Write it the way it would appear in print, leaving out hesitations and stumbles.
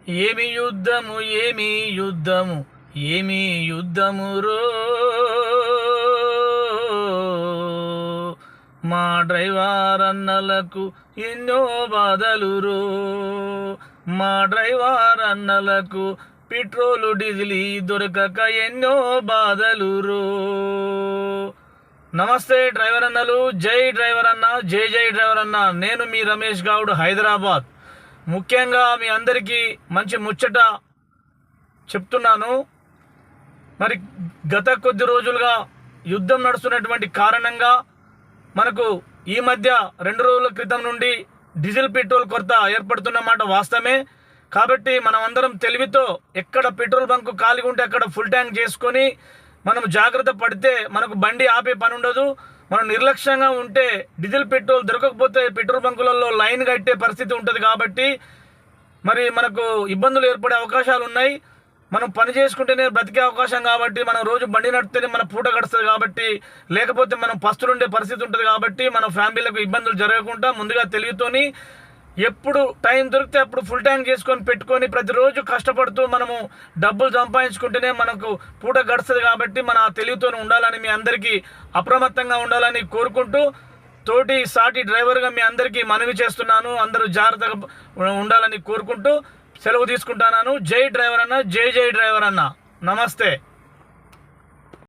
ఏమి యుద్ధము ఏమి యుద్ధము ఏమి యుద్ధము రో మా డ్రైవర్ అన్నలకు ఎన్నో బాధలు రో మా డ్రైవర్ అన్నలకు పెట్రోలు డీజిల్ దొరకక ఎన్నో బాధలు రో. నమస్తే డ్రైవర్ అన్నలు, జై డ్రైవర్ అన్న, జై జై డ్రైవర్ అన్న. నేను మీ రమేష్ గౌడ్, హైదరాబాద్. ముఖ్యంగా మీ అందరికీ మంచి ముచ్చట చెప్తున్నాను. మరి గత కొద్ది రోజులుగా యుద్ధం నడుస్తున్నటువంటి కారణంగా మనకు ఈ మధ్య 2 రోజుల క్రితం నుండి డీజిల్ పెట్రోల్ కొరత ఏర్పడుతున్నమాట వాస్తవమే. కాబట్టి మనం అందరం తెలివితో ఎక్కడ పెట్రోల్ బంకు ఖాళీగా ఉంటే అక్కడ ఫుల్ ట్యాంక్ చేసుకొని మనం జాగ్రత్త పడితే మనకు బండి ఆపే పని ఉండదు. మనం నిర్లక్ష్యంగా ఉంటే డీజిల్ పెట్రోల్ దొరకకపోతే పెట్రోల్ బంకులలో లైన్ కట్టే పరిస్థితి ఉంటుంది. కాబట్టి మరి మనకు ఇబ్బందులు ఏర్పడే అవకాశాలు ఉన్నాయి. మనం పని చేసుకుంటేనే బ్రతికే అవకాశం కాబట్టి, మనం రోజు బండి నడిస్తేనే మన పూట గడుస్తుంది కాబట్టి, లేకపోతే మనం పస్తులుండే పరిస్థితి ఉంటుంది. కాబట్టి మన ఫ్యామిలీలకు ఇబ్బందులు జరగకుండా ముందుగా తెలివితోని ఎప్పుడు టైం దొరికితే అప్పుడు ఫుల్ ట్యాంక్ చేసుకొని పెట్టుకొని ప్రతిరోజు కష్టపడుతూ మనము డబ్బులు సంపాదించుకుంటేనే మనకు పూట గడుస్తుంది. కాబట్టి మన తెలివితో ఉండాలని, మీ అందరికీ అప్రమత్తంగా ఉండాలని కోరుకుంటూ తోటి సాటి డ్రైవర్గా మీ అందరికీ మనవి చేస్తున్నాను. అందరూ జాగ్రత్తగా ఉండాలని కోరుకుంటూ సెలవు తీసుకుంటున్నాను. జై డ్రైవర్ అన్న, జై జై డ్రైవర్ అన్న. నమస్తే.